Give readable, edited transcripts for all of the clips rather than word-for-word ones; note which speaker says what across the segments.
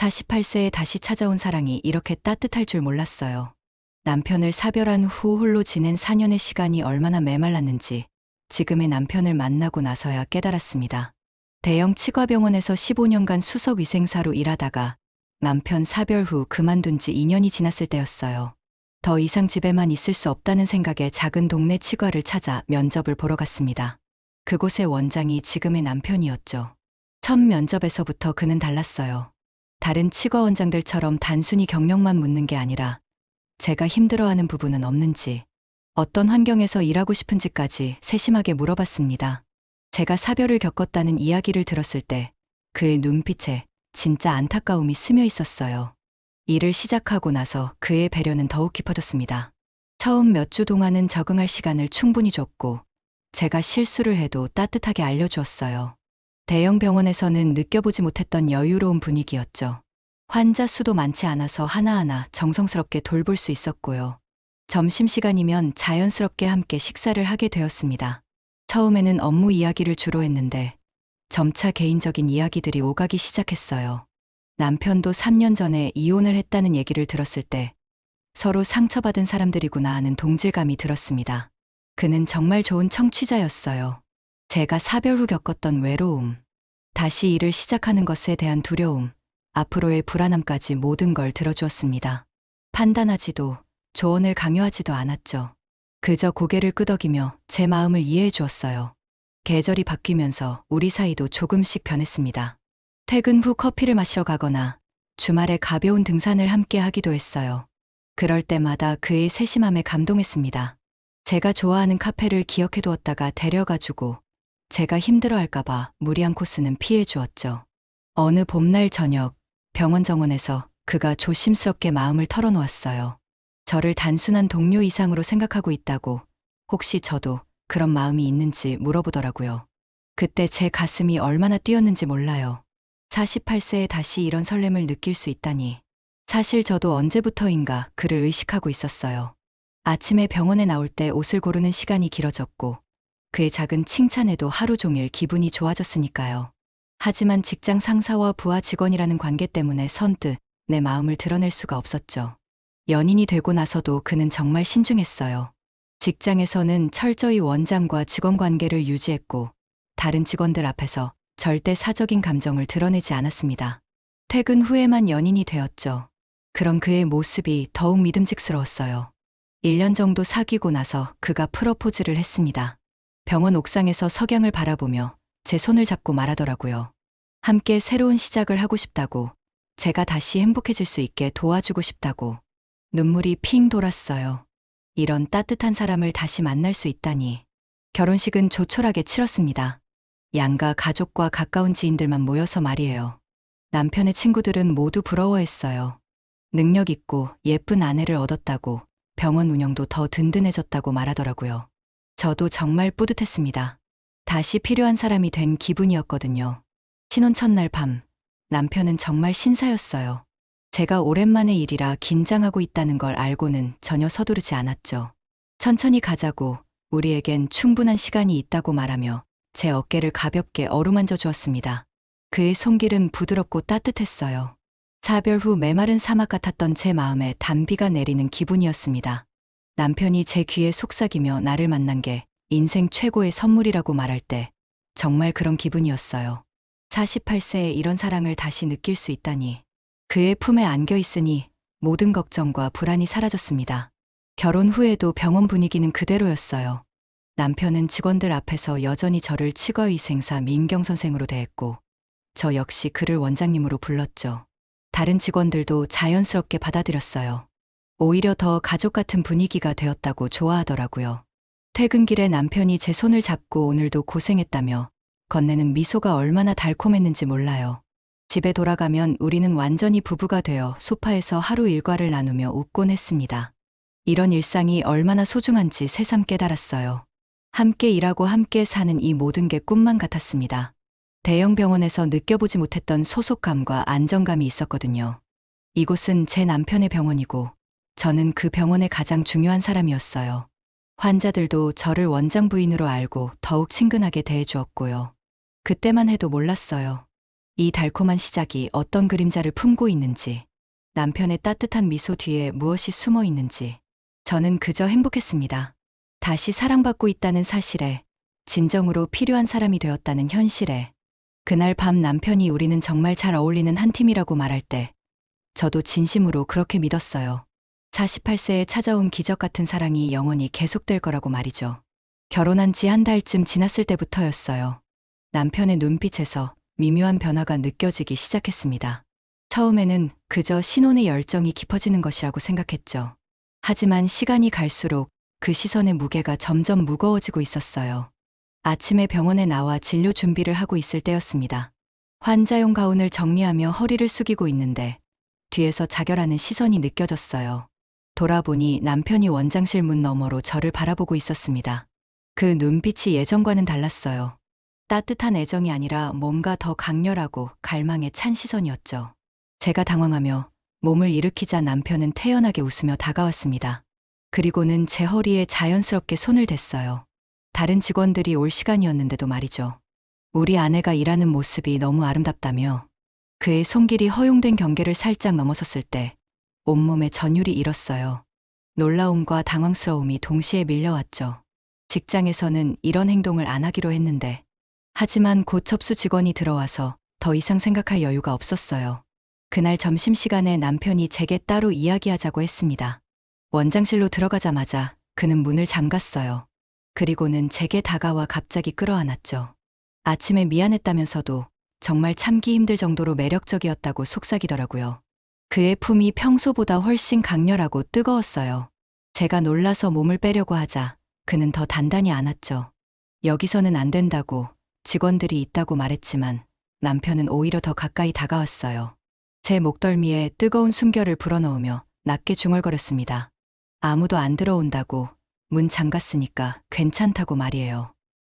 Speaker 1: 48세에 다시 찾아온 사랑이 이렇게 따뜻할 줄 몰랐어요. 남편을 사별한 후 홀로 지낸 4년의 시간이 얼마나 메말랐는지 지금의 남편을 만나고 나서야 깨달았습니다. 대형 치과병원에서 15년간 수석위생사로 일하다가 남편 사별 후 그만둔 지 2년이 지났을 때였어요. 더 이상 집에만 있을 수 없다는 생각에 작은 동네 치과를 찾아 면접을 보러 갔습니다. 그곳의 원장이 지금의 남편이었죠. 첫 면접에서부터 그는 달랐어요. 다른 치과 원장들처럼 단순히 경력만 묻는 게 아니라 제가 힘들어하는 부분은 없는지, 어떤 환경에서 일하고 싶은지까지 세심하게 물어봤습니다. 제가 사별을 겪었다는 이야기를 들었을 때 그의 눈빛에 진짜 안타까움이 스며 있었어요. 일을 시작하고 나서 그의 배려는 더욱 깊어졌습니다. 처음 몇 주 동안은 적응할 시간을 충분히 줬고 제가 실수를 해도 따뜻하게 알려주었어요. 대형 병원에서는 느껴보지 못했던 여유로운 분위기였죠. 환자 수도 많지 않아서 하나하나 정성스럽게 돌볼 수 있었고요. 점심시간이면 자연스럽게 함께 식사를 하게 되었습니다. 처음에는 업무 이야기를 주로 했는데 점차 개인적인 이야기들이 오가기 시작했어요. 남편도 3년 전에 이혼을 했다는 얘기를 들었을 때 서로 상처받은 사람들이구나 하는 동질감이 들었습니다. 그는 정말 좋은 청취자였어요. 제가 사별 후 겪었던 외로움, 다시 일을 시작하는 것에 대한 두려움, 앞으로의 불안함까지 모든 걸 들어주었습니다. 판단하지도 조언을 강요하지도 않았죠. 그저 고개를 끄덕이며 제 마음을 이해해 주었어요. 계절이 바뀌면서 우리 사이도 조금씩 변했습니다. 퇴근 후 커피를 마시러 가거나 주말에 가벼운 등산을 함께 하기도 했어요. 그럴 때마다 그의 세심함에 감동했습니다. 제가 좋아하는 카페를 기억해 두었다가 데려가주고 제가 힘들어할까봐 무리한 코스는 피해 주었죠. 어느 봄날 저녁 병원 정원에서 그가 조심스럽게 마음을 털어놓았어요. 저를 단순한 동료 이상으로 생각하고 있다고, 혹시 저도 그런 마음이 있는지 물어보더라고요. 그때 제 가슴이 얼마나 뛰었는지 몰라요. 48세에 다시 이런 설렘을 느낄 수 있다니. 사실 저도 언제부터인가 그를 의식하고 있었어요. 아침에 병원에 나올 때 옷을 고르는 시간이 길어졌고 그의 작은 칭찬에도 하루 종일 기분이 좋아졌으니까요. 하지만 직장 상사와 부하 직원이라는 관계 때문에 선뜻 내 마음을 드러낼 수가 없었죠. 연인이 되고 나서도 그는 정말 신중했어요. 직장에서는 철저히 원장과 직원 관계를 유지했고 다른 직원들 앞에서 절대 사적인 감정을 드러내지 않았습니다. 퇴근 후에만 연인이 되었죠. 그런 그의 모습이 더욱 믿음직스러웠어요. 1년 정도 사귀고 나서 그가 프러포즈를 했습니다. 병원 옥상에서 석양을 바라보며 제 손을 잡고 말하더라고요. 함께 새로운 시작을 하고 싶다고, 제가 다시 행복해질 수 있게 도와주고 싶다고. 눈물이 핑 돌았어요. 이런 따뜻한 사람을 다시 만날 수 있다니. 결혼식은 조촐하게 치렀습니다. 양가 가족과 가까운 지인들만 모여서 말이에요. 남편의 친구들은 모두 부러워했어요. 능력 있고 예쁜 아내를 얻었다고, 병원 운영도 더 든든해졌다고 말하더라고요. 저도 정말 뿌듯했습니다. 다시 필요한 사람이 된 기분이었거든요. 신혼 첫날 밤, 남편은 정말 신사였어요. 제가 오랜만에 일이라 긴장하고 있다는 걸 알고는 전혀 서두르지 않았죠. 천천히 가자고, 우리에겐 충분한 시간이 있다고 말하며 제 어깨를 가볍게 어루만져 주었습니다. 그의 손길은 부드럽고 따뜻했어요. 사별 후 메마른 사막 같았던 제 마음에 단비가 내리는 기분이었습니다. 남편이 제 귀에 속삭이며 나를 만난 게 인생 최고의 선물이라고 말할 때 정말 그런 기분이었어요. 48세에 이런 사랑을 다시 느낄 수 있다니. 그의 품에 안겨 있으니 모든 걱정과 불안이 사라졌습니다. 결혼 후에도 병원 분위기는 그대로였어요. 남편은 직원들 앞에서 여전히 저를 치과의생사 민경 선생으로 대했고 저 역시 그를 원장님으로 불렀죠. 다른 직원들도 자연스럽게 받아들였어요. 오히려 더 가족 같은 분위기가 되었다고 좋아하더라고요. 퇴근길에 남편이 제 손을 잡고 오늘도 고생했다며 건네는 미소가 얼마나 달콤했는지 몰라요. 집에 돌아가면 우리는 완전히 부부가 되어 소파에서 하루 일과를 나누며 웃곤 했습니다. 이런 일상이 얼마나 소중한지 새삼 깨달았어요. 함께 일하고 함께 사는 이 모든 게 꿈만 같았습니다. 대형 병원에서 느껴보지 못했던 소속감과 안정감이 있었거든요. 이곳은 제 남편의 병원이고 저는 그 병원의 가장 중요한 사람이었어요. 환자들도 저를 원장 부인으로 알고 더욱 친근하게 대해주었고요. 그때만 해도 몰랐어요. 이 달콤한 시작이 어떤 그림자를 품고 있는지, 남편의 따뜻한 미소 뒤에 무엇이 숨어 있는지, 저는 그저 행복했습니다. 다시 사랑받고 있다는 사실에, 진정으로 필요한 사람이 되었다는 현실에, 그날 밤 남편이 우리는 정말 잘 어울리는 한 팀이라고 말할 때, 저도 진심으로 그렇게 믿었어요. 48세에 찾아온 기적 같은 사랑이 영원히 계속될 거라고 말이죠. 결혼한 지 한 달쯤 지났을 때부터였어요. 남편의 눈빛에서 미묘한 변화가 느껴지기 시작했습니다. 처음에는 그저 신혼의 열정이 깊어지는 것이라고 생각했죠. 하지만 시간이 갈수록 그 시선의 무게가 점점 무거워지고 있었어요. 아침에 병원에 나와 진료 준비를 하고 있을 때였습니다. 환자용 가운을 정리하며 허리를 숙이고 있는데 뒤에서 자결하는 시선이 느껴졌어요. 돌아보니 남편이 원장실 문 너머로 저를 바라보고 있었습니다. 그 눈빛이 예전과는 달랐어요. 따뜻한 애정이 아니라 뭔가 더 강렬하고 갈망에 찬 시선이었죠. 제가 당황하며 몸을 일으키자 남편은 태연하게 웃으며 다가왔습니다. 그리고는 제 허리에 자연스럽게 손을 댔어요. 다른 직원들이 올 시간이었는데도 말이죠. 우리 아내가 일하는 모습이 너무 아름답다며 그의 손길이 허용된 경계를 살짝 넘어섰을 때 온몸에 전율이 일었어요. 놀라움과 당황스러움이 동시에 밀려왔죠. 직장에서는 이런 행동을 안 하기로 했는데 하지만 곧 접수 직원이 들어와서 더 이상 생각할 여유가 없었어요. 그날 점심시간에 남편이 제게 따로 이야기하자고 했습니다. 원장실로 들어가자마자 그는 문을 잠갔어요. 그리고는 제게 다가와 갑자기 끌어안았죠. 아침에 미안했다면서도 정말 참기 힘들 정도로 매력적이었다고 속삭이더라고요. 그의 품이 평소보다 훨씬 강렬하고 뜨거웠어요. 제가 놀라서 몸을 빼려고 하자 그는 더 단단히 안았죠. 여기서는 안 된다고 직원들이 있다고 말했지만 남편은 오히려 더 가까이 다가왔어요. 제 목덜미에 뜨거운 숨결을 불어넣으며 낮게 중얼거렸습니다. 아무도 안 들어온다고 문 잠갔으니까 괜찮다고 말이에요.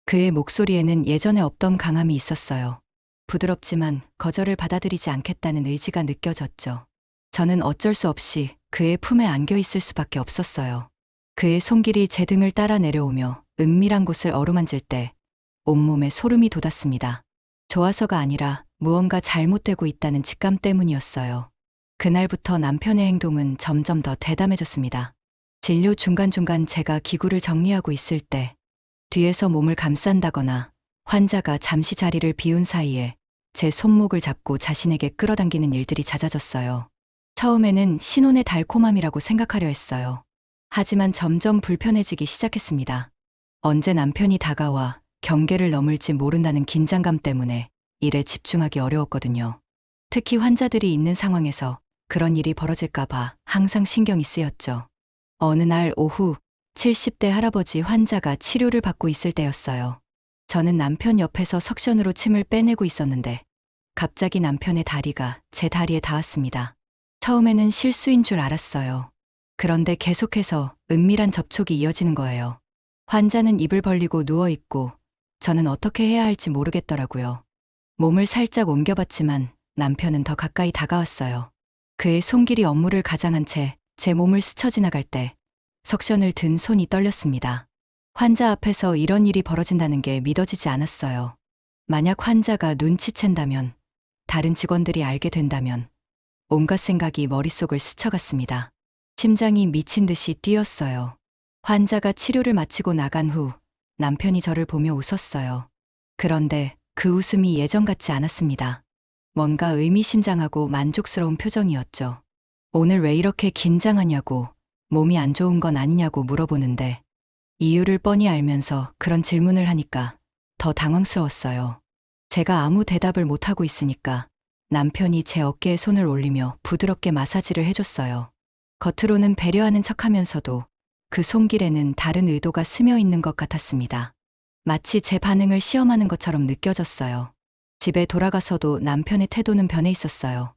Speaker 1: 그의 목소리에는 예전에 없던 강함이 있었어요. 부드럽지만 거절을 받아들이지 않겠다는 의지가 느껴졌죠. 저는 어쩔 수 없이 그의 품에 안겨 있을 수밖에 없었어요. 그의 손길이 제 등을 따라 내려오며 은밀한 곳을 어루만질 때 온몸에 소름이 돋았습니다. 좋아서가 아니라 무언가 잘못되고 있다는 직감 때문이었어요. 그날부터 남편의 행동은 점점 더 대담해졌습니다. 진료 중간중간 제가 기구를 정리하고 있을 때 뒤에서 몸을 감싼다거나 환자가 잠시 자리를 비운 사이에 제 손목을 잡고 자신에게 끌어당기는 일들이 잦아졌어요. 처음에는 신혼의 달콤함이라고 생각하려 했어요. 하지만 점점 불편해지기 시작했습니다. 언제 남편이 다가와 경계를 넘을지 모른다는 긴장감 때문에 일에 집중하기 어려웠거든요. 특히 환자들이 있는 상황에서 그런 일이 벌어질까봐 항상 신경이 쓰였죠. 어느 날 오후 70대 할아버지 환자가 치료를 받고 있을 때였어요. 저는 남편 옆에서 석션으로 침을 빼내고 있었는데 갑자기 남편의 다리가 제 다리에 닿았습니다. 처음에는 실수인 줄 알았어요. 그런데 계속해서 은밀한 접촉이 이어지는 거예요. 환자는 입을 벌리고 누워있고 저는 어떻게 해야 할지 모르겠더라고요. 몸을 살짝 옮겨봤지만 남편은 더 가까이 다가왔어요. 그의 손길이 업무를 가장한 채 제 몸을 스쳐 지나갈 때 석션을 든 손이 떨렸습니다. 환자 앞에서 이런 일이 벌어진다는 게 믿어지지 않았어요. 만약 환자가 눈치챈다면, 다른 직원들이 알게 된다면 온갖 생각이 머릿속을 스쳐갔습니다. 심장이 미친 듯이 뛰었어요. 환자가 치료를 마치고 나간 후 남편이 저를 보며 웃었어요. 그런데 그 웃음이 예전 같지 않았습니다. 뭔가 의미심장하고 만족스러운 표정이었죠. 오늘 왜 이렇게 긴장하냐고, 몸이 안 좋은 건 아니냐고 물어보는데 이유를 뻔히 알면서 그런 질문을 하니까 더 당황스러웠어요. 제가 아무 대답을 못하고 있으니까 남편이 제 어깨에 손을 올리며 부드럽게 마사지를 해줬어요. 겉으로는 배려하는 척하면서도 그 손길에는 다른 의도가 스며 있는 것 같았습니다. 마치 제 반응을 시험하는 것처럼 느껴졌어요. 집에 돌아가서도 남편의 태도는 변해 있었어요.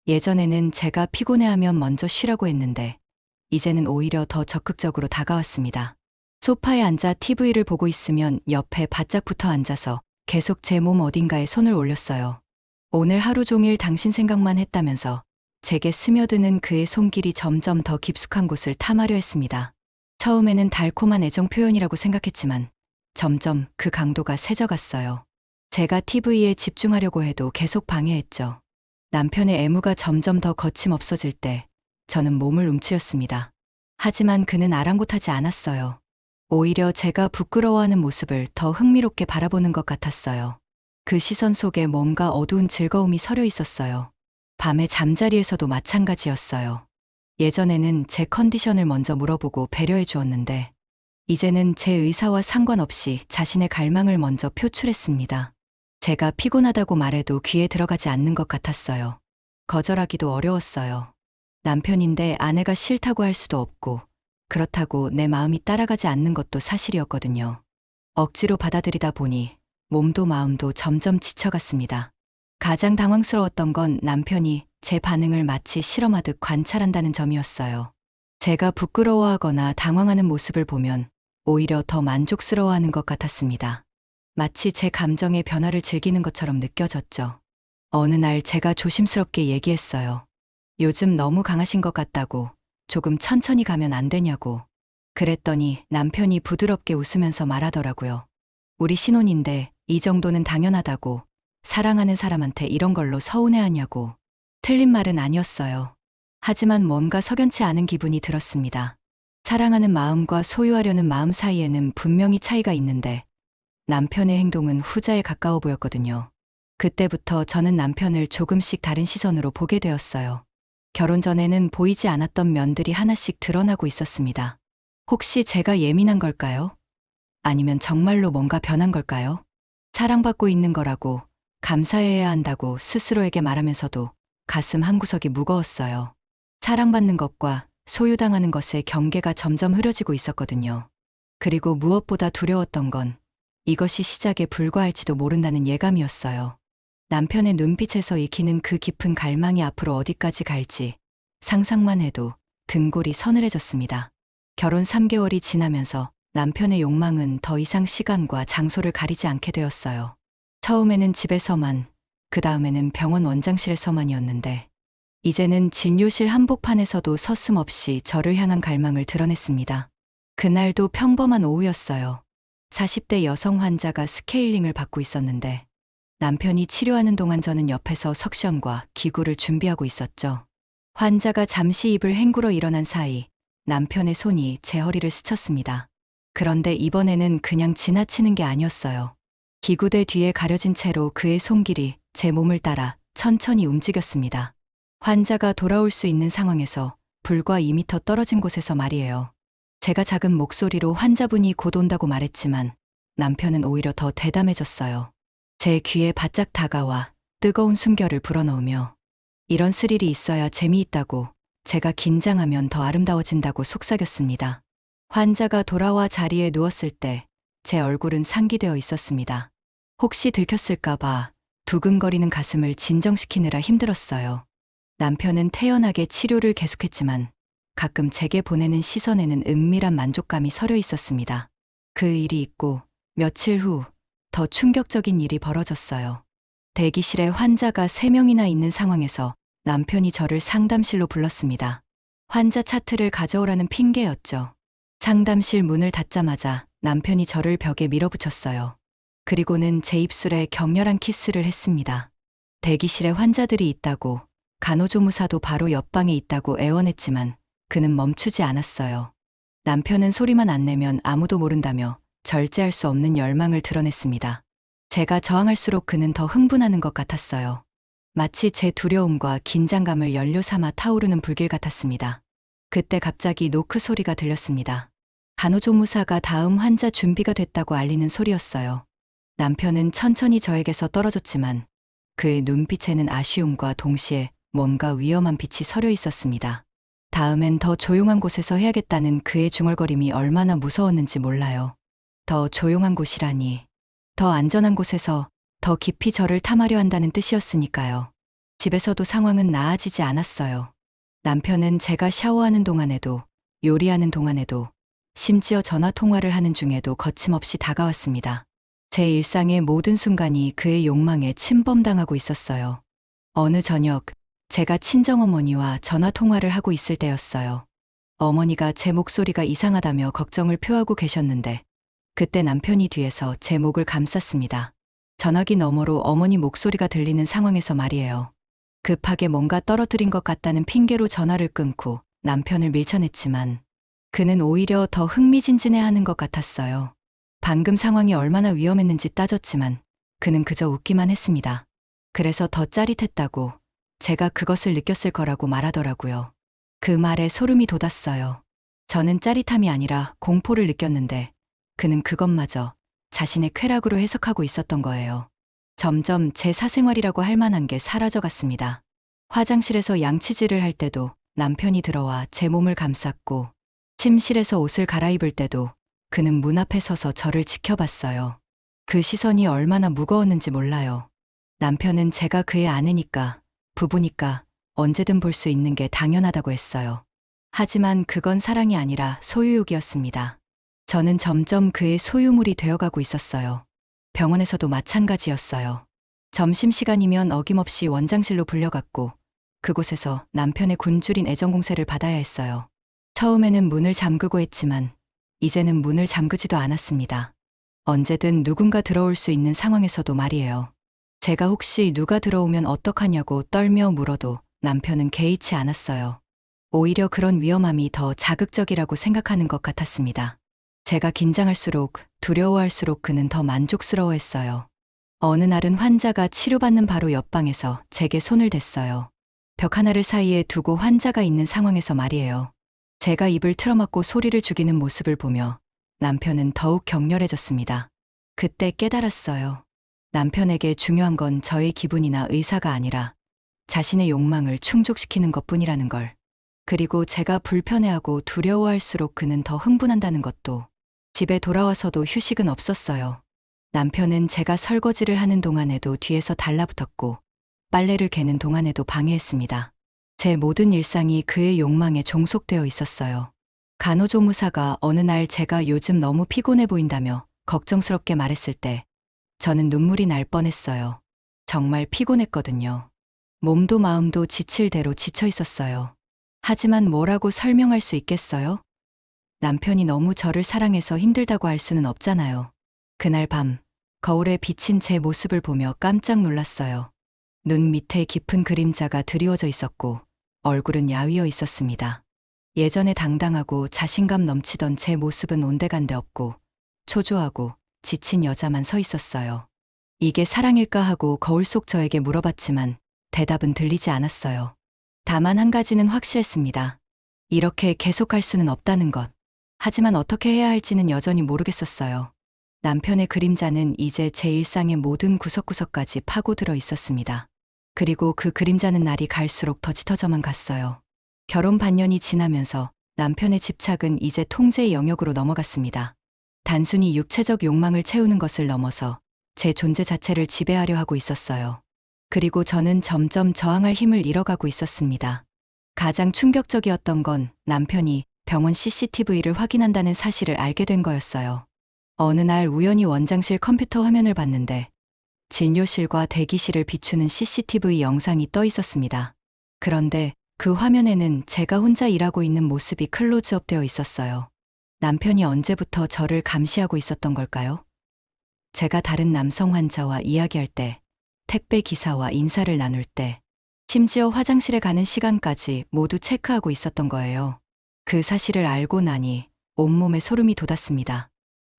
Speaker 1: 예전에는 제가 피곤해하면 먼저 쉬라고 했는데 이제는 오히려 더 적극적으로 다가왔습니다. 소파에 앉아 TV를 보고 있으면 옆에 바짝 붙어 앉아서 계속 제 몸 어딘가에 손을 올렸어요. 오늘 하루 종일 당신 생각만 했다면서 제게 스며드는 그의 손길이 점점 더 깊숙한 곳을 탐하려 했습니다. 처음에는 달콤한 애정 표현이라고 생각했지만 점점 그 강도가 세져갔어요. 제가 TV에 집중하려고 해도 계속 방해했죠. 남편의 애무가 점점 더 거침없어질 때 저는 몸을 움츠렸습니다. 하지만 그는 아랑곳하지 않았어요. 오히려 제가 부끄러워하는 모습을 더 흥미롭게 바라보는 것 같았어요. 그 시선 속에 뭔가 어두운 즐거움이 서려 있었어요. 밤에 잠자리에서도 마찬가지였어요. 예전에는 제 컨디션을 먼저 물어보고 배려해 주었는데, 이제는 제 의사와 상관없이 자신의 갈망을 먼저 표출했습니다. 제가 피곤하다고 말해도 귀에 들어가지 않는 것 같았어요. 거절하기도 어려웠어요. 남편인데 아내가 싫다고 할 수도 없고, 그렇다고 내 마음이 따라가지 않는 것도 사실이었거든요. 억지로 받아들이다 보니 몸도 마음도 점점 지쳐갔습니다. 가장 당황스러웠던 건 남편이 제 반응을 마치 실험하듯 관찰한다는 점이었어요. 제가 부끄러워하거나 당황하는 모습을 보면 오히려 더 만족스러워하는 것 같았습니다. 마치 제 감정의 변화를 즐기는 것처럼 느껴졌죠. 어느 날 제가 조심스럽게 얘기했어요. 요즘 너무 강하신 것 같다고, 조금 천천히 가면 안 되냐고. 그랬더니 남편이 부드럽게 웃으면서 말하더라고요. 우리 신혼인데 이 정도는 당연하다고, 사랑하는 사람한테 이런 걸로 서운해하냐고. 틀린 말은 아니었어요. 하지만 뭔가 석연치 않은 기분이 들었습니다. 사랑하는 마음과 소유하려는 마음 사이에는 분명히 차이가 있는데 남편의 행동은 후자에 가까워 보였거든요. 그때부터 저는 남편을 조금씩 다른 시선으로 보게 되었어요. 결혼 전에는 보이지 않았던 면들이 하나씩 드러나고 있었습니다. 혹시 제가 예민한 걸까요? 아니면 정말로 뭔가 변한 걸까요? 사랑받고 있는 거라고, 감사해야 한다고 스스로에게 말하면서도 가슴 한구석이 무거웠어요. 사랑받는 것과 소유당하는 것의 경계가 점점 흐려지고 있었거든요. 그리고 무엇보다 두려웠던 건 이것이 시작에 불과할지도 모른다는 예감이었어요. 남편의 눈빛에서 익히는 그 깊은 갈망이 앞으로 어디까지 갈지 상상만 해도 등골이 서늘해졌습니다. 결혼 3개월이 지나면서 남편의 욕망은 더 이상 시간과 장소를 가리지 않게 되었어요. 처음에는 집에서만, 그 다음에는 병원 원장실에서만이었는데 이제는 진료실 한복판에서도 서슴없이 저를 향한 갈망을 드러냈습니다. 그날도 평범한 오후였어요. 40대 여성 환자가 스케일링을 받고 있었는데 남편이 치료하는 동안 저는 옆에서 석션과 기구를 준비하고 있었죠. 환자가 잠시 입을 헹구러 일어난 사이 남편의 손이 제 허리를 스쳤습니다. 그런데 이번에는 그냥 지나치는 게 아니었어요. 기구대 뒤에 가려진 채로 그의 손길이 제 몸을 따라 천천히 움직였습니다. 환자가 돌아올 수 있는 상황에서 불과 2m 떨어진 곳에서 말이에요. 제가 작은 목소리로 환자분이 곧 온다고 말했지만 남편은 오히려 더 대담해졌어요. 제 귀에 바짝 다가와 뜨거운 숨결을 불어넣으며 이런 스릴이 있어야 재미있다고, 제가 긴장하면 더 아름다워진다고 속삭였습니다. 환자가 돌아와 자리에 누웠을 때 제 얼굴은 상기되어 있었습니다. 혹시 들켰을까봐 두근거리는 가슴을 진정시키느라 힘들었어요. 남편은 태연하게 치료를 계속했지만 가끔 제게 보내는 시선에는 은밀한 만족감이 서려 있었습니다. 그 일이 있고 며칠 후 더 충격적인 일이 벌어졌어요. 대기실에 환자가 3명이나 있는 상황에서 남편이 저를 상담실로 불렀습니다. 환자 차트를 가져오라는 핑계였죠. 상담실 문을 닫자마자 남편이 저를 벽에 밀어붙였어요. 그리고는 제 입술에 격렬한 키스를 했습니다. 대기실에 환자들이 있다고, 간호조무사도 바로 옆방에 있다고 애원했지만 그는 멈추지 않았어요. 남편은 소리만 안 내면 아무도 모른다며 절제할 수 없는 열망을 드러냈습니다. 제가 저항할수록 그는 더 흥분하는 것 같았어요. 마치 제 두려움과 긴장감을 연료 삼아 타오르는 불길 같았습니다. 그때 갑자기 노크 소리가 들렸습니다. 간호조무사가 다음 환자 준비가 됐다고 알리는 소리였어요. 남편은 천천히 저에게서 떨어졌지만 그의 눈빛에는 아쉬움과 동시에 뭔가 위험한 빛이 서려 있었습니다. 다음엔 더 조용한 곳에서 해야겠다는 그의 중얼거림이 얼마나 무서웠는지 몰라요. 더 조용한 곳이라니, 더 안전한 곳에서 더 깊이 저를 탐하려 한다는 뜻이었으니까요. 집에서도 상황은 나아지지 않았어요. 남편은 제가 샤워하는 동안에도, 요리하는 동안에도, 심지어 전화 통화를 하는 중에도 거침없이 다가왔습니다. 제 일상의 모든 순간이 그의 욕망에 침범당하고 있었어요. 어느 저녁, 제가 친정어머니와 전화 통화를 하고 있을 때였어요. 어머니가 제 목소리가 이상하다며 걱정을 표하고 계셨는데 그때 남편이 뒤에서 제 목을 감쌌습니다. 전화기 너머로 어머니 목소리가 들리는 상황에서 말이에요. 급하게 뭔가 떨어뜨린 것 같다는 핑계로 전화를 끊고 남편을 밀쳐냈지만 그는 오히려 더 흥미진진해하는 것 같았어요. 방금 상황이 얼마나 위험했는지 따졌지만 그는 그저 웃기만 했습니다. 그래서 더 짜릿했다고 제가 그것을 느꼈을 거라고 말하더라고요. 그 말에 소름이 돋았어요. 저는 짜릿함이 아니라 공포를 느꼈는데 그는 그것마저 자신의 쾌락으로 해석하고 있었던 거예요. 점점 제 사생활이라고 할 만한 게 사라져 갔습니다. 화장실에서 양치질을 할 때도 남편이 들어와 제 몸을 감쌌고 침실에서 옷을 갈아입을 때도 그는 문 앞에 서서 저를 지켜봤어요. 그 시선이 얼마나 무거웠는지 몰라요. 남편은 제가 그의 아내니까, 부부니까 언제든 볼 수 있는 게 당연하다고 했어요. 하지만 그건 사랑이 아니라 소유욕이었습니다. 저는 점점 그의 소유물이 되어가고 있었어요. 병원에서도 마찬가지였어요. 점심시간이면 어김없이 원장실로 불려갔고 그곳에서 남편의 굶주린 애정 공세를 받아야 했어요. 처음에는 문을 잠그고 했지만 이제는 문을 잠그지도 않았습니다. 언제든 누군가 들어올 수 있는 상황에서도 말이에요. 제가 혹시 누가 들어오면 어떡하냐고 떨며 물어도 남편은 개의치 않았어요. 오히려 그런 위험함이 더 자극적이라고 생각하는 것 같았습니다. 제가 긴장할수록 두려워할수록 그는 더 만족스러워했어요. 어느 날은 환자가 치료받는 바로 옆방에서 제게 손을 댔어요. 벽 하나를 사이에 두고 환자가 있는 상황에서 말이에요. 제가 입을 틀어막고 소리를 죽이는 모습을 보며 남편은 더욱 격렬해졌습니다. 그때 깨달았어요. 남편에게 중요한 건 저의 기분이나 의사가 아니라 자신의 욕망을 충족시키는 것뿐이라는 걸. 그리고 제가 불편해하고 두려워할수록 그는 더 흥분한다는 것도. 집에 돌아와서도 휴식은 없었어요. 남편은 제가 설거지를 하는 동안에도 뒤에서 달라붙었고 빨래를 개는 동안에도 방해했습니다. 제 모든 일상이 그의 욕망에 종속되어 있었어요. 간호조무사가 어느 날 제가 요즘 너무 피곤해 보인다며 걱정스럽게 말했을 때 저는 눈물이 날 뻔했어요. 정말 피곤했거든요. 몸도 마음도 지칠 대로 지쳐 있었어요. 하지만 뭐라고 설명할 수 있겠어요? 남편이 너무 저를 사랑해서 힘들다고 할 수는 없잖아요. 그날 밤, 거울에 비친 제 모습을 보며 깜짝 놀랐어요. 눈 밑에 깊은 그림자가 드리워져 있었고, 얼굴은 야위어 있었습니다. 예전에 당당하고 자신감 넘치던 제 모습은 온데간데 없고, 초조하고 지친 여자만 서 있었어요. 이게 사랑일까 하고 거울 속 저에게 물어봤지만, 대답은 들리지 않았어요. 다만 한 가지는 확실했습니다. 이렇게 계속할 수는 없다는 것. 하지만 어떻게 해야 할지는 여전히 모르겠었어요. 남편의 그림자는 이제 제 일상의 모든 구석구석까지 파고들어 있었습니다. 그리고 그 그림자는 날이 갈수록 더 짙어져만 갔어요. 결혼 반년이 지나면서 남편의 집착은 이제 통제의 영역으로 넘어갔습니다. 단순히 육체적 욕망을 채우는 것을 넘어서 제 존재 자체를 지배하려 하고 있었어요. 그리고 저는 점점 저항할 힘을 잃어가고 있었습니다. 가장 충격적이었던 건 남편이 병원 CCTV를 확인한다는 사실을 알게 된 거였어요. 어느 날 우연히 원장실 컴퓨터 화면을 봤는데 진료실과 대기실을 비추는 CCTV 영상이 떠 있었습니다. 그런데 그 화면에는 제가 혼자 일하고 있는 모습이 클로즈업 되어 있었어요. 남편이 언제부터 저를 감시하고 있었던 걸까요? 제가 다른 남성 환자와 이야기할 때, 택배 기사와 인사를 나눌 때, 심지어 화장실에 가는 시간까지 모두 체크하고 있었던 거예요. 그 사실을 알고 나니 온몸에 소름이 돋았습니다.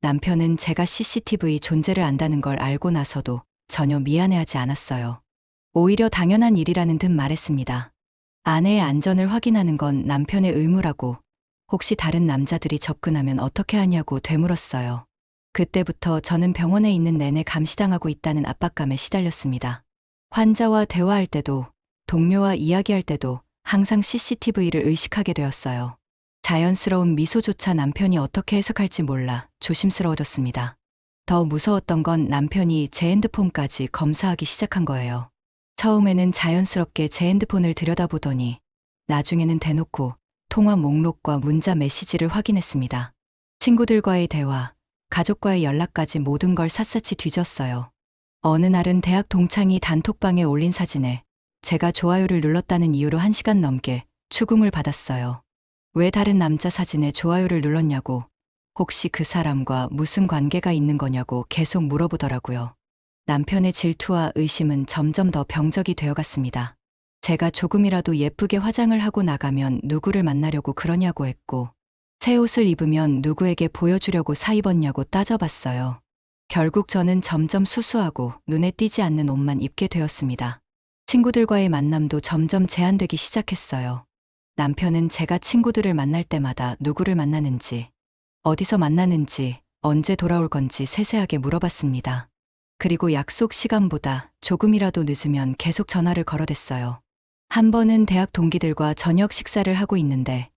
Speaker 1: 남편은 제가 CCTV 존재를 안다는 걸 알고 나서도 전혀 미안해하지 않았어요. 오히려 당연한 일이라는 듯 말했습니다. 아내의 안전을 확인하는 건 남편의 의무라고, 혹시 다른 남자들이 접근하면 어떻게 하냐고 되물었어요. 그때부터 저는 병원에 있는 내내 감시당하고 있다는 압박감에 시달렸습니다. 환자와 대화할 때도, 동료와 이야기할 때도 항상 CCTV를 의식하게 되었어요. 자연스러운 미소조차 남편이 어떻게 해석할지 몰라 조심스러워졌습니다. 더 무서웠던 건 남편이 제 핸드폰까지 검사하기 시작한 거예요. 처음에는 자연스럽게 제 핸드폰을 들여다보더니 나중에는 대놓고 통화 목록과 문자 메시지를 확인했습니다. 친구들과의 대화, 가족과의 연락까지 모든 걸 샅샅이 뒤졌어요. 어느 날은 대학 동창이 단톡방에 올린 사진에 제가 좋아요를 눌렀다는 이유로 1시간 넘게 추궁을 받았어요. 왜 다른 남자 사진에 좋아요를 눌렀냐고, 혹시 그 사람과 무슨 관계가 있는 거냐고 계속 물어보더라고요. 남편의 질투와 의심은 점점 더 병적이 되어갔습니다. 제가 조금이라도 예쁘게 화장을 하고 나가면 누구를 만나려고 그러냐고 했고, 새 옷을 입으면 누구에게 보여주려고 사 입었냐고 따져봤어요. 결국 저는 점점 수수하고 눈에 띄지 않는 옷만 입게 되었습니다. 친구들과의 만남도 점점 제한되기 시작했어요. 남편은 제가 친구들을 만날 때마다 누구를 만나는지, 어디서 만나는지, 언제 돌아올 건지 세세하게 물어봤습니다. 그리고 약속 시간보다 조금이라도 늦으면 계속 전화를 걸어댔어요. 한 번은 대학 동기들과 저녁 식사를 하고 있는데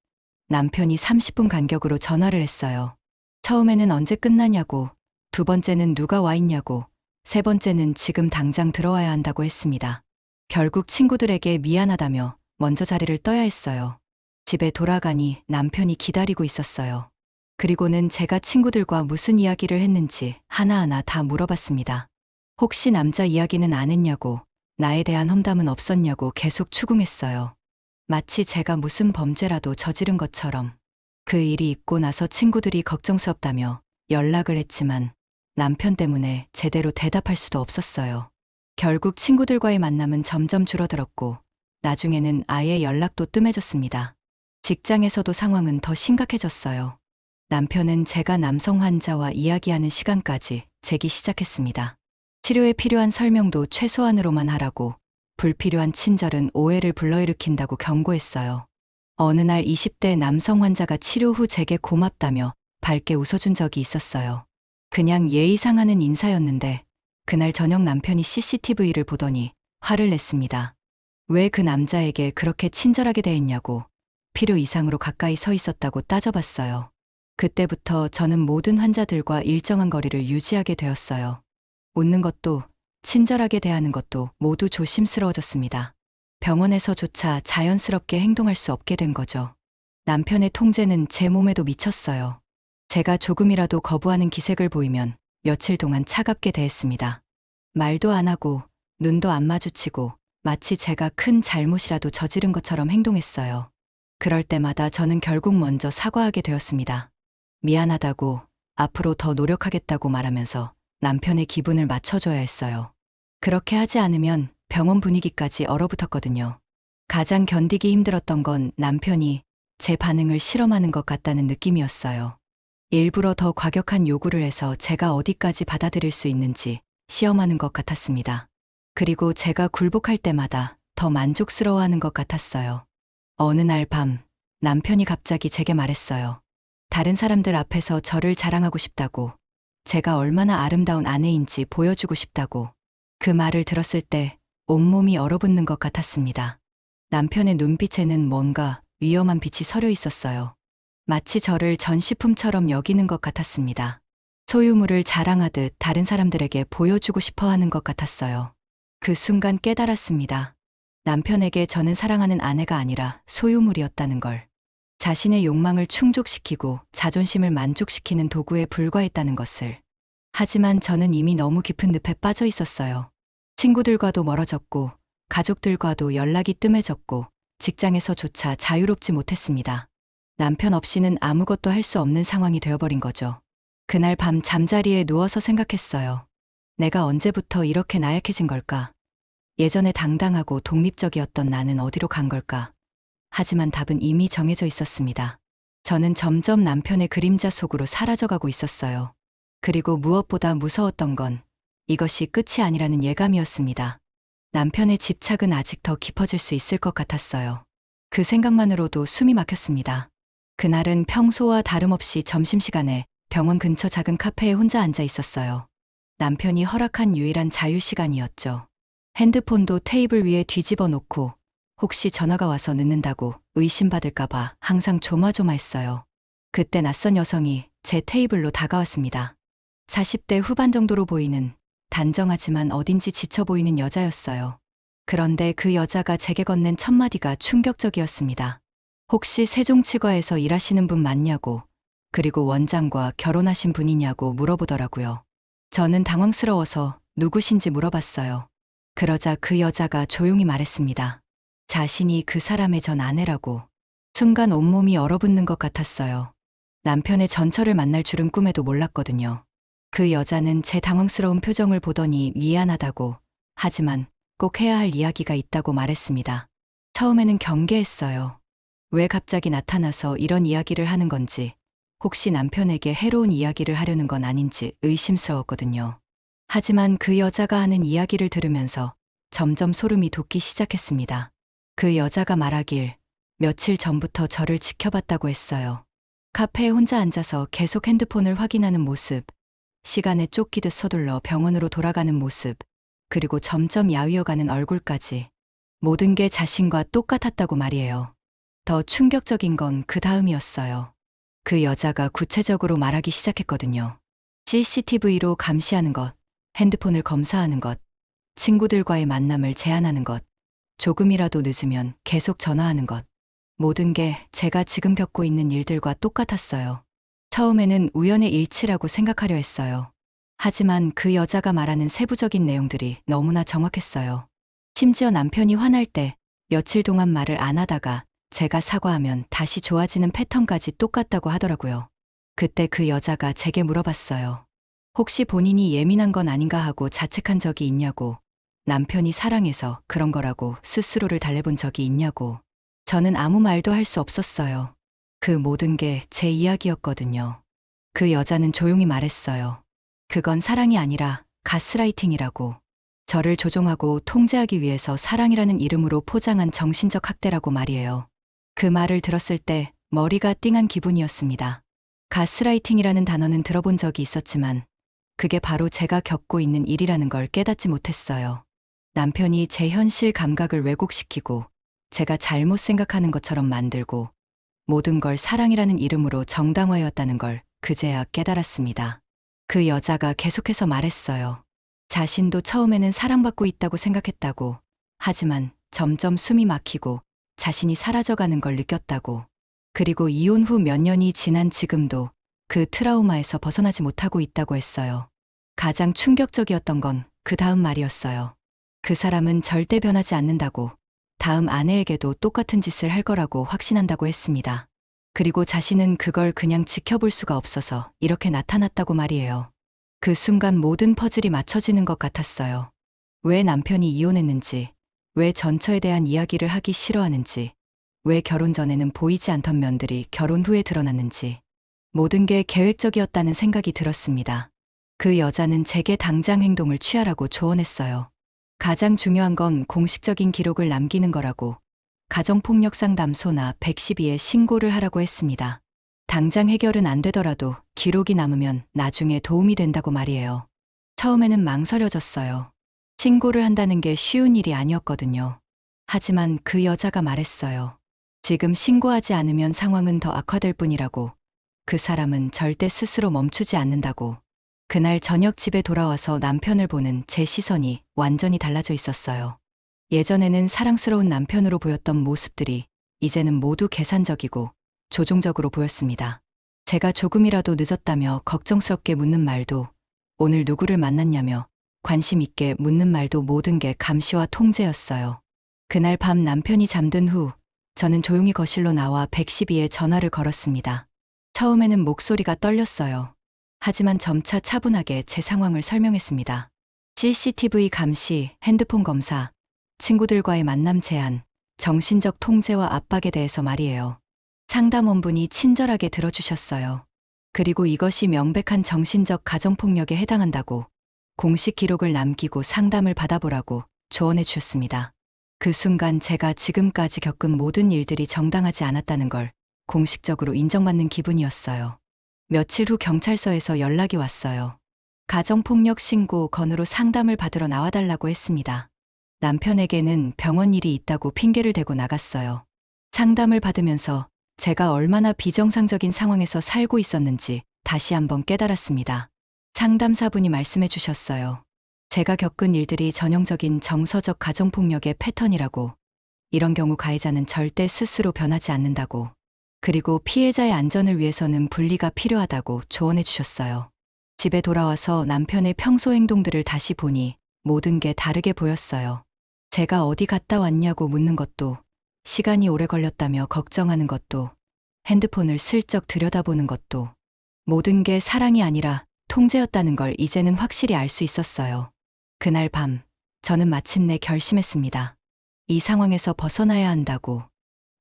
Speaker 1: 남편이 30분 간격으로 전화를 했어요. 처음에는 언제 끝나냐고, 두 번째는 누가 와 있냐고, 세 번째는 지금 당장 들어와야 한다고 했습니다. 결국 친구들에게 미안하다며 먼저 자리를 떠야 했어요. 집에 돌아가니 남편이 기다리고 있었어요. 그리고는 제가 친구들과 무슨 이야기를 했는지 하나하나 다 물어봤습니다. 혹시 남자 이야기는 안 했냐고, 나에 대한 험담은 없었냐고 계속 추궁했어요. 마치 제가 무슨 범죄라도 저지른 것처럼. 그 일이 있고 나서 친구들이 걱정스럽다며 연락을 했지만 남편 때문에 제대로 대답할 수도 없었어요. 결국 친구들과의 만남은 점점 줄어들었고 나중에는 아예 연락도 뜸해졌습니다. 직장에서도 상황은 더 심각해졌어요. 남편은 제가 남성 환자와 이야기하는 시간까지 재기 시작했습니다. 치료에 필요한 설명도 최소한으로만 하라고, 불필요한 친절은 오해를 불러일으킨다고 경고했어요. 어느 날 20대 남성 환자가 치료 후 제게 고맙다며 밝게 웃어준 적이 있었어요. 그냥 예의 상하는 인사였는데 그날 저녁 남편이 CCTV를 보더니 화를 냈습니다. 왜 그 남자에게 그렇게 친절하게 대했냐고, 필요 이상으로 가까이 서 있었다고 따져봤어요. 그때부터 저는 모든 환자들과 일정한 거리를 유지하게 되었어요. 웃는 것도, 친절하게 대하는 것도 모두 조심스러워졌습니다. 병원에서조차 자연스럽게 행동할 수 없게 된 거죠. 남편의 통제는 제 몸에도 미쳤어요. 제가 조금이라도 거부하는 기색을 보이면 며칠 동안 차갑게 대했습니다. 말도 안 하고, 눈도 안 마주치고, 마치 제가 큰 잘못이라도 저지른 것처럼 행동했어요. 그럴 때마다 저는 결국 먼저 사과하게 되었습니다. 미안하다고, 앞으로 더 노력하겠다고 말하면서 남편의 기분을 맞춰줘야 했어요. 그렇게 하지 않으면 병원 분위기까지 얼어붙었거든요. 가장 견디기 힘들었던 건 남편이 제 반응을 실험하는 것 같다는 느낌이었어요. 일부러 더 과격한 요구를 해서 제가 어디까지 받아들일 수 있는지 시험하는 것 같았습니다. 그리고 제가 굴복할 때마다 더 만족스러워하는 것 같았어요. 어느 날 밤, 남편이 갑자기 제게 말했어요. 다른 사람들 앞에서 저를 자랑하고 싶다고, 제가 얼마나 아름다운 아내인지 보여주고 싶다고. 그 말을 들었을 때 온몸이 얼어붙는 것 같았습니다. 남편의 눈빛에는 뭔가 위험한 빛이 서려 있었어요. 마치 저를 전시품처럼 여기는 것 같았습니다. 소유물을 자랑하듯 다른 사람들에게 보여주고 싶어 하는 것 같았어요. 그 순간 깨달았습니다. 남편에게 저는 사랑하는 아내가 아니라 소유물이었다는 걸. 자신의 욕망을 충족시키고 자존심을 만족시키는 도구에 불과했다는 것을. 하지만 저는 이미 너무 깊은 늪에 빠져 있었어요. 친구들과도 멀어졌고, 가족들과도 연락이 뜸해졌고, 직장에서조차 자유롭지 못했습니다. 남편 없이는 아무것도 할 수 없는 상황이 되어버린 거죠. 그날 밤 잠자리에 누워서 생각했어요. 내가 언제부터 이렇게 나약해진 걸까? 예전에 당당하고 독립적이었던 나는 어디로 간 걸까? 하지만 답은 이미 정해져 있었습니다. 저는 점점 남편의 그림자 속으로 사라져가고 있었어요. 그리고 무엇보다 무서웠던 건 이것이 끝이 아니라는 예감이었습니다. 남편의 집착은 아직 더 깊어질 수 있을 것 같았어요. 그 생각만으로도 숨이 막혔습니다. 그날은 평소와 다름없이 점심시간에 병원 근처 작은 카페에 혼자 앉아 있었어요. 남편이 허락한 유일한 자유시간이었죠. 핸드폰도 테이블 위에 뒤집어 놓고 혹시 전화가 와서 늦는다고 의심받을까봐 항상 조마조마했어요. 그때 낯선 여성이 제 테이블로 다가왔습니다. 40대 후반 정도로 보이는 단정하지만 어딘지 지쳐 보이는 여자였어요. 그런데 그 여자가 제게 건넨 첫 마디가 충격적이었습니다. 혹시 세종치과에서 일하시는 분 맞냐고, 그리고 원장과 결혼하신 분이냐고 물어보더라고요. 저는 당황스러워서 누구신지 물어봤어요. 그러자 그 여자가 조용히 말했습니다. 자신이 그 사람의 전 아내라고. 순간 온몸이 얼어붙는 것 같았어요. 남편의 전처를 만날 줄은 꿈에도 몰랐거든요. 그 여자는 제 당황스러운 표정을 보더니 미안하다고, 하지만 꼭 해야 할 이야기가 있다고 말했습니다. 처음에는 경계했어요. 왜 갑자기 나타나서 이런 이야기를 하는 건지, 혹시 남편에게 해로운 이야기를 하려는 건 아닌지 의심스러웠거든요. 하지만 그 여자가 하는 이야기를 들으면서 점점 소름이 돋기 시작했습니다. 그 여자가 말하길 며칠 전부터 저를 지켜봤다고 했어요. 카페에 혼자 앉아서 계속 핸드폰을 확인하는 모습, 시간에 쫓기듯 서둘러 병원으로 돌아가는 모습, 그리고 점점 야위어가는 얼굴까지 모든 게 자신과 똑같았다고 말이에요. 더 충격적인 건 그 다음이었어요. 그 여자가 구체적으로 말하기 시작했거든요. CCTV로 감시하는 것, 핸드폰을 검사하는 것, 친구들과의 만남을 제한하는 것, 조금이라도 늦으면 계속 전화하는 것. 모든 게 제가 지금 겪고 있는 일들과 똑같았어요. 처음에는 우연의 일치라고 생각하려 했어요. 하지만 그 여자가 말하는 세부적인 내용들이 너무나 정확했어요. 심지어 남편이 화날 때 며칠 동안 말을 안 하다가 제가 사과하면 다시 좋아지는 패턴까지 똑같다고 하더라고요. 그때 그 여자가 제게 물어봤어요. 혹시 본인이 예민한 건 아닌가 하고 자책한 적이 있냐고, 남편이 사랑해서 그런 거라고 스스로를 달래본 적이 있냐고. 저는 아무 말도 할 수 없었어요. 그 모든 게 제 이야기였거든요. 그 여자는 조용히 말했어요. 그건 사랑이 아니라 가스라이팅이라고. 저를 조종하고 통제하기 위해서 사랑이라는 이름으로 포장한 정신적 학대라고 말이에요. 그 말을 들었을 때 머리가 띵한 기분이었습니다. 가스라이팅이라는 단어는 들어본 적이 있었지만 그게 바로 제가 겪고 있는 일이라는 걸 깨닫지 못했어요. 남편이 제 현실 감각을 왜곡시키고 제가 잘못 생각하는 것처럼 만들고 모든 걸 사랑이라는 이름으로 정당화해왔다는 걸 그제야 깨달았습니다. 그 여자가 계속해서 말했어요. 자신도 처음에는 사랑받고 있다고 생각했다고, 하지만 점점 숨이 막히고 자신이 사라져가는 걸 느꼈다고. 그리고 이혼 후 몇 년이 지난 지금도 그 트라우마에서 벗어나지 못하고 있다고 했어요. 가장 충격적이었던 건 그 다음 말이었어요. 그 사람은 절대 변하지 않는다고, 다음 아내에게도 똑같은 짓을 할 거라고 확신한다고 했습니다. 그리고 자신은 그걸 그냥 지켜볼 수가 없어서 이렇게 나타났다고 말이에요. 그 순간 모든 퍼즐이 맞춰지는 것 같았어요. 왜 남편이 이혼했는지, 왜 전처에 대한 이야기를 하기 싫어하는지, 왜 결혼 전에는 보이지 않던 면들이 결혼 후에 드러났는지. 모든 게 계획적이었다는 생각이 들었습니다. 그 여자는 제게 당장 행동을 취하라고 조언했어요. 가장 중요한 건 공식적인 기록을 남기는 거라고, 가정폭력 상담소나 112에 신고를 하라고 했습니다. 당장 해결은 안 되더라도 기록이 남으면 나중에 도움이 된다고 말이에요. 처음에는 망설여졌어요. 신고를 한다는 게 쉬운 일이 아니었거든요. 하지만 그 여자가 말했어요. 지금 신고하지 않으면 상황은 더 악화될 뿐이라고, 그 사람은 절대 스스로 멈추지 않는다고. 그날 저녁 집에 돌아와서 남편을 보는 제 시선이 완전히 달라져 있었어요. 예전에는 사랑스러운 남편으로 보였던 모습들이 이제는 모두 계산적이고 조종적으로 보였습니다. 제가 조금이라도 늦었다며 걱정스럽게 묻는 말도, 오늘 누구를 만났냐며 관심 있게 묻는 말도 모든 게 감시와 통제였어요. 그날 밤 남편이 잠든 후 저는 조용히 거실로 나와 112에 전화를 걸었습니다. 처음에는 목소리가 떨렸어요. 하지만 점차 차분하게 제 상황을 설명했습니다. CCTV 감시, 핸드폰 검사, 친구들과의 만남 제한, 정신적 통제와 압박에 대해서 말이에요. 상담원분이 친절하게 들어주셨어요. 그리고 이것이 명백한 정신적 가정폭력에 해당한다고, 공식 기록을 남기고 상담을 받아보라고 조언해 주셨습니다. 그 순간 제가 지금까지 겪은 모든 일들이 정당하지 않았다는 걸 공식적으로 인정받는 기분이었어요. 며칠 후 경찰서에서 연락이 왔어요. 가정폭력 신고 건으로 상담을 받으러 나와달라고 했습니다. 남편에게는 병원 일이 있다고 핑계를 대고 나갔어요. 상담을 받으면서 제가 얼마나 비정상적인 상황에서 살고 있었는지 다시 한번 깨달았습니다. 상담사분이 말씀해 주셨어요. 제가 겪은 일들이 전형적인 정서적 가정폭력의 패턴이라고, 이런 경우 가해자는 절대 스스로 변하지 않는다고, 그리고 피해자의 안전을 위해서는 분리가 필요하다고 조언해 주셨어요. 집에 돌아와서 남편의 평소 행동들을 다시 보니 모든 게 다르게 보였어요. 제가 어디 갔다 왔냐고 묻는 것도, 시간이 오래 걸렸다며 걱정하는 것도, 핸드폰을 슬쩍 들여다보는 것도, 모든 게 사랑이 아니라 통제였다는 걸 이제는 확실히 알 수 있었어요. 그날 밤, 저는 마침내 결심했습니다. 이 상황에서 벗어나야 한다고.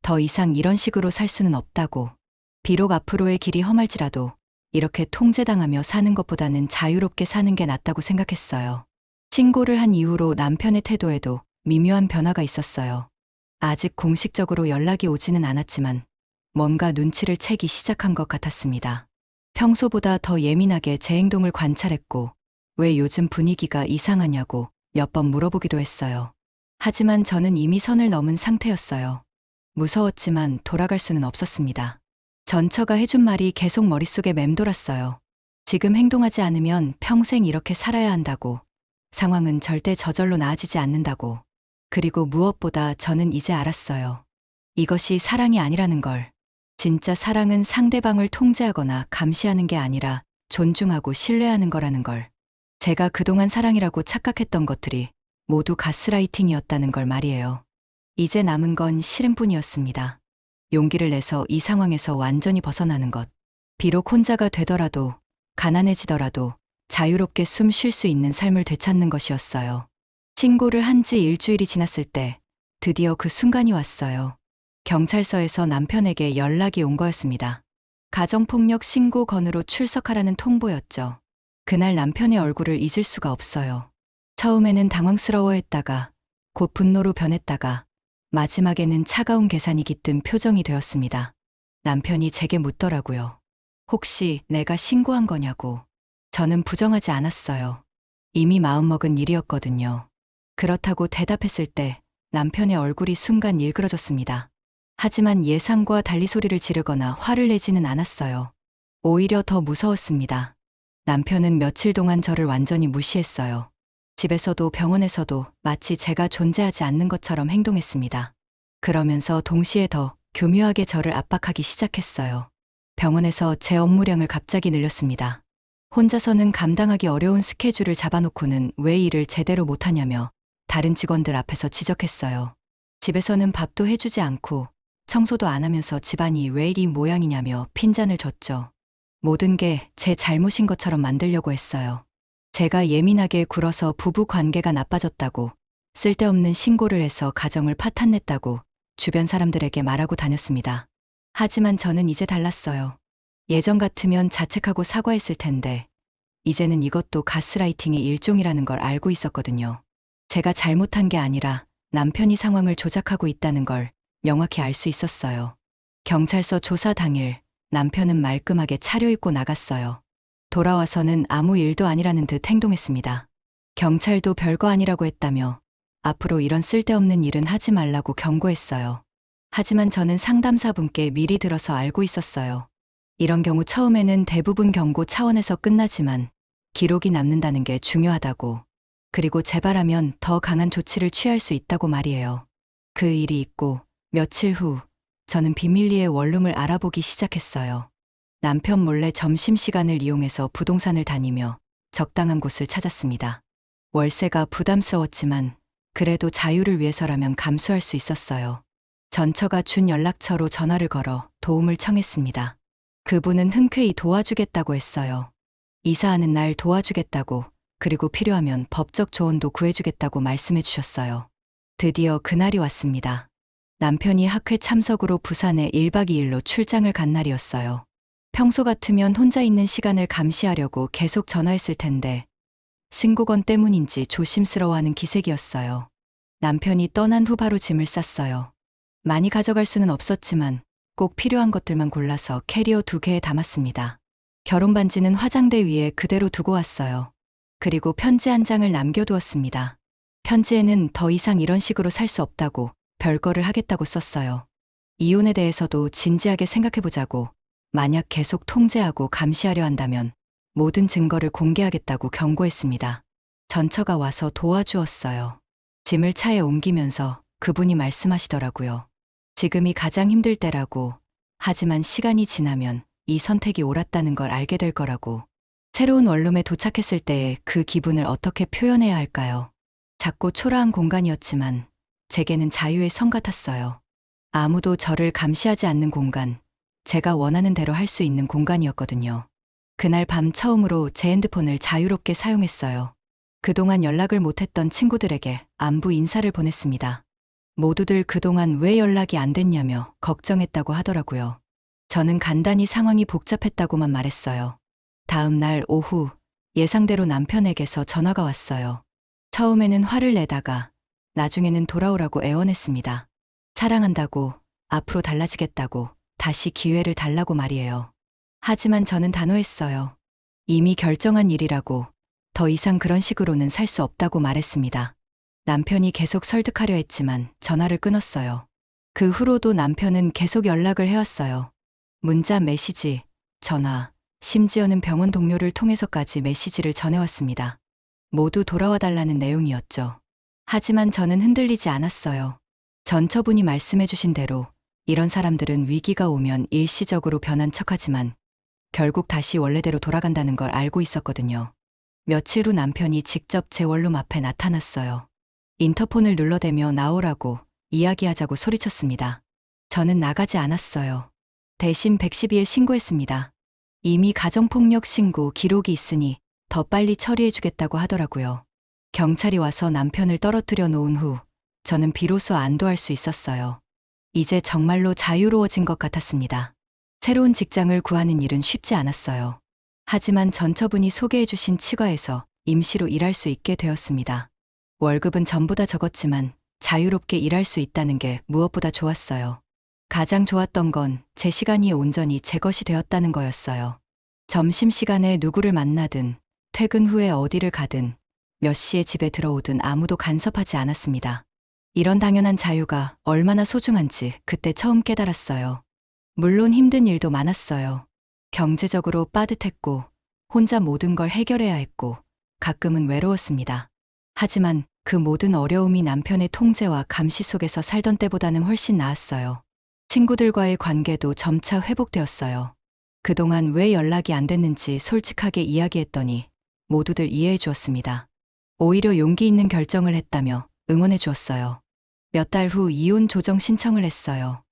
Speaker 1: 더 이상 이런 식으로 살 수는 없다고. 비록 앞으로의 길이 험할지라도 이렇게 통제당하며 사는 것보다는 자유롭게 사는 게 낫다고 생각했어요. 신고를 한 이후로 남편의 태도에도 미묘한 변화가 있었어요. 아직 공식적으로 연락이 오지는 않았지만 뭔가 눈치를 채기 시작한 것 같았습니다. 평소보다 더 예민하게 제 행동을 관찰했고, 왜 요즘 분위기가 이상하냐고 몇 번 물어보기도 했어요. 하지만 저는 이미 선을 넘은 상태였어요. 무서웠지만 돌아갈 수는 없었습니다. 전처가 해준 말이 계속 머릿속에 맴돌았어요. 지금 행동하지 않으면 평생 이렇게 살아야 한다고. 상황은 절대 저절로 나아지지 않는다고. 그리고 무엇보다 저는 이제 알았어요. 이것이 사랑이 아니라는 걸. 진짜 사랑은 상대방을 통제하거나 감시하는 게 아니라 존중하고 신뢰하는 거라는 걸. 제가 그동안 사랑이라고 착각했던 것들이 모두 가스라이팅이었다는 걸 말이에요. 이제 남은 건 실행뿐이었습니다. 용기를 내서 이 상황에서 완전히 벗어나는 것. 비록 혼자가 되더라도, 가난해지더라도 자유롭게 숨 쉴 수 있는 삶을 되찾는 것이었어요. 신고를 한 지 일주일이 지났을 때 드디어 그 순간이 왔어요. 경찰서에서 남편에게 연락이 온 거였습니다. 가정폭력 신고 건으로 출석하라는 통보였죠. 그날 남편의 얼굴을 잊을 수가 없어요. 처음에는 당황스러워했다가 곧 분노로 변했다가 마지막에는 차가운 계산이 깃든 표정이 되었습니다. 남편이 제게 묻더라고요. 혹시 내가 신고한 거냐고. 저는 부정하지 않았어요. 이미 마음먹은 일이었거든요. 그렇다고 대답했을 때 남편의 얼굴이 순간 일그러졌습니다. 하지만 예상과 달리 소리를 지르거나 화를 내지는 않았어요. 오히려 더 무서웠습니다. 남편은 며칠 동안 저를 완전히 무시했어요. 집에서도 병원에서도 마치 제가 존재하지 않는 것처럼 행동했습니다. 그러면서 동시에 더 교묘하게 저를 압박하기 시작했어요. 병원에서 제 업무량을 갑자기 늘렸습니다. 혼자서는 감당하기 어려운 스케줄을 잡아놓고는 왜 일을 제대로 못하냐며 다른 직원들 앞에서 지적했어요. 집에서는 밥도 해주지 않고 청소도 안 하면서 집안이 왜 이 모양이냐며 핀잔을 줬죠. 모든 게 제 잘못인 것처럼 만들려고 했어요. 제가 예민하게 굴어서 부부 관계가 나빠졌다고, 쓸데없는 신고를 해서 가정을 파탄냈다고 주변 사람들에게 말하고 다녔습니다. 하지만 저는 이제 달랐어요. 예전 같으면 자책하고 사과했을 텐데 이제는 이것도 가스라이팅의 일종이라는 걸 알고 있었거든요. 제가 잘못한 게 아니라 남편이 상황을 조작하고 있다는 걸 명확히 알 수 있었어요. 경찰서 조사 당일 남편은 말끔하게 차려입고 나갔어요. 돌아와서는 아무 일도 아니라는 듯 행동했습니다. 경찰도 별거 아니라고 했다며 앞으로 이런 쓸데없는 일은 하지 말라고 경고했어요. 하지만 저는 상담사분께 미리 들어서 알고 있었어요. 이런 경우 처음에는 대부분 경고 차원에서 끝나지만 기록이 남는다는 게 중요하다고. 그리고 재발하면 더 강한 조치를 취할 수 있다고 말이에요. 그 일이 있고 며칠 후 저는 비밀리에 원룸을 알아보기 시작했어요. 남편 몰래 점심시간을 이용해서 부동산을 다니며 적당한 곳을 찾았습니다. 월세가 부담스러웠지만 그래도 자유를 위해서라면 감수할 수 있었어요. 전처가 준 연락처로 전화를 걸어 도움을 청했습니다. 그분은 흔쾌히 도와주겠다고 했어요. 이사하는 날 도와주겠다고, 그리고 필요하면 법적 조언도 구해주겠다고 말씀해 주셨어요. 드디어 그날이 왔습니다. 남편이 학회 참석으로 부산에 1박 2일로 출장을 간 날이었어요. 평소 같으면 혼자 있는 시간을 감시하려고 계속 전화했을 텐데 신고건 때문인지 조심스러워하는 기색이었어요. 남편이 떠난 후 바로 짐을 쌌어요. 많이 가져갈 수는 없었지만 꼭 필요한 것들만 골라서 캐리어 2개에 담았습니다. 결혼 반지는 화장대 위에 그대로 두고 왔어요. 그리고 편지 한 장을 남겨두었습니다. 편지에는 더 이상 이런 식으로 살 수 없다고, 별거를 하겠다고 썼어요. 이혼에 대해서도 진지하게 생각해보자고, 만약 계속 통제하고 감시하려 한다면 모든 증거를 공개하겠다고 경고했습니다. 전처가 와서 도와주었어요. 짐을 차에 옮기면서 그분이 말씀하시더라고요. 지금이 가장 힘들 때라고, 하지만 시간이 지나면 이 선택이 옳았다는 걸 알게 될 거라고. 새로운 원룸에 도착했을 때의 그 기분을 어떻게 표현해야 할까요? 작고 초라한 공간이었지만 제게는 자유의 성 같았어요. 아무도 저를 감시하지 않는 공간, 제가 원하는 대로 할 수 있는 공간이었거든요. 그날 밤 처음으로 제 핸드폰을 자유롭게 사용했어요. 그동안 연락을 못했던 친구들에게 안부 인사를 보냈습니다. 모두들 그동안 왜 연락이 안 됐냐며 걱정했다고 하더라고요. 저는 간단히 상황이 복잡했다고만 말했어요. 다음 날 오후 예상대로 남편에게서 전화가 왔어요. 처음에는 화를 내다가 나중에는 돌아오라고 애원했습니다. 사랑한다고, 앞으로 달라지겠다고, 다시 기회를 달라고 말이에요. 하지만 저는 단호했어요. 이미 결정한 일이라고, 더 이상 그런 식으로는 살 수 없다고 말했습니다. 남편이 계속 설득하려 했지만 전화를 끊었어요. 그 후로도 남편은 계속 연락을 해왔어요. 문자, 메시지, 전화, 심지어는 병원 동료를 통해서까지 메시지를 전해왔습니다. 모두 돌아와 달라는 내용이었죠. 하지만 저는 흔들리지 않았어요. 전처분이 말씀해주신 대로 이런 사람들은 위기가 오면 일시적으로 변한 척하지만 결국 다시 원래대로 돌아간다는 걸 알고 있었거든요. 며칠 후 남편이 직접 제 원룸 앞에 나타났어요. 인터폰을 눌러대며 나오라고 이야기하자고 소리쳤습니다. 저는 나가지 않았어요. 대신 112에 신고했습니다. 이미 가정폭력 신고 기록이 있으니 더 빨리 처리해주겠다고 하더라고요. 경찰이 와서 남편을 떨어뜨려 놓은 후 저는 비로소 안도할 수 있었어요. 이제 정말로 자유로워진 것 같았습니다. 새로운 직장을 구하는 일은 쉽지 않았어요. 하지만 전처분이 소개해주신 치과에서 임시로 일할 수 있게 되었습니다. 월급은 전보다 적었지만 자유롭게 일할 수 있다는 게 무엇보다 좋았어요. 가장 좋았던 건 제 시간이 온전히 제 것이 되었다는 거였어요. 점심시간에 누구를 만나든, 퇴근 후에 어디를 가든, 몇 시에 집에 들어오든 아무도 간섭하지 않았습니다. 이런 당연한 자유가 얼마나 소중한지 그때 처음 깨달았어요. 물론 힘든 일도 많았어요. 경제적으로 빠듯했고, 혼자 모든 걸 해결해야 했고, 가끔은 외로웠습니다. 하지만 그 모든 어려움이 남편의 통제와 감시 속에서 살던 때보다는 훨씬 나았어요. 친구들과의 관계도 점차 회복되었어요. 그동안 왜 연락이 안 됐는지 솔직하게 이야기했더니 모두들 이해해 주었습니다. 오히려 용기 있는 결정을 했다며 응원해 주었어요. 몇 달 후 이혼 조정 신청을 했어요.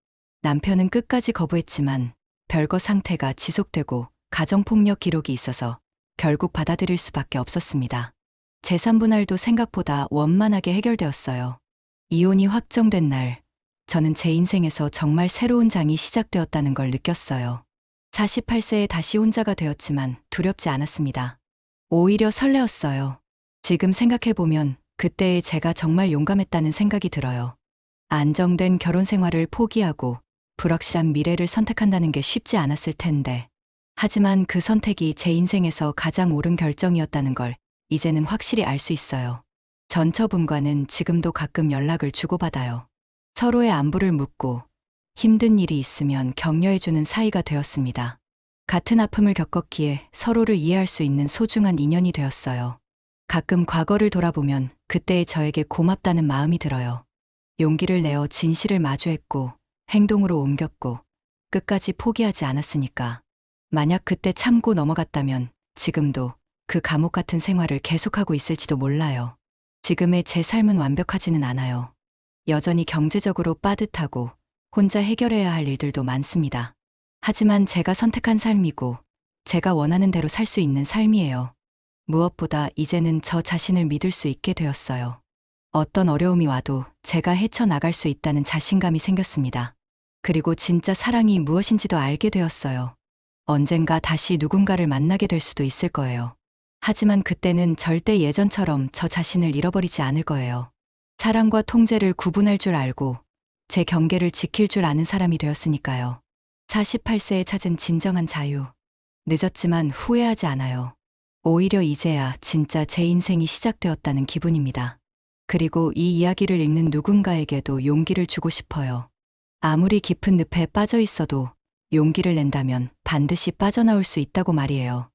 Speaker 1: 남편은 끝까지 거부했지만 별거 상태가 지속되고 가정폭력 기록이 있어서 결국 받아들일 수밖에 없었습니다. 재산 분할도 생각보다 원만하게 해결되었어요. 이혼이 확정된 날, 저는 제 인생에서 정말 새로운 장이 시작되었다는 걸 느꼈어요. 48세에 다시 혼자가 되었지만 두렵지 않았습니다. 오히려 설레었어요. 지금 생각해보면 그때의 제가 정말 용감했다는 생각이 들어요. 안정된 결혼 생활을 포기하고 불확실한 미래를 선택한다는 게 쉽지 않았을 텐데. 하지만 그 선택이 제 인생에서 가장 옳은 결정이었다는 걸 이제는 확실히 알 수 있어요. 전처분과는 지금도 가끔 연락을 주고받아요. 서로의 안부를 묻고 힘든 일이 있으면 격려해주는 사이가 되었습니다. 같은 아픔을 겪었기에 서로를 이해할 수 있는 소중한 인연이 되었어요. 가끔 과거를 돌아보면 그때의 저에게 고맙다는 마음이 들어요. 용기를 내어 진실을 마주했고 행동으로 옮겼고 끝까지 포기하지 않았으니까. 만약 그때 참고 넘어갔다면 지금도 그 감옥 같은 생활을 계속하고 있을지도 몰라요. 지금의 제 삶은 완벽하지는 않아요. 여전히 경제적으로 빠듯하고 혼자 해결해야 할 일들도 많습니다. 하지만 제가 선택한 삶이고 제가 원하는 대로 살 수 있는 삶이에요. 무엇보다 이제는 저 자신을 믿을 수 있게 되었어요. 어떤 어려움이 와도 제가 헤쳐나갈 수 있다는 자신감이 생겼습니다. 그리고 진짜 사랑이 무엇인지도 알게 되었어요. 언젠가 다시 누군가를 만나게 될 수도 있을 거예요. 하지만 그때는 절대 예전처럼 저 자신을 잃어버리지 않을 거예요. 사랑과 통제를 구분할 줄 알고 제 경계를 지킬 줄 아는 사람이 되었으니까요. 48세에 찾은 진정한 자유. 늦었지만 후회하지 않아요. 오히려 이제야 진짜 제 인생이 시작되었다는 기분입니다. 그리고 이 이야기를 읽는 누군가에게도 용기를 주고 싶어요. 아무리 깊은 늪에 빠져 있어도 용기를 낸다면 반드시 빠져나올 수 있다고 말이에요.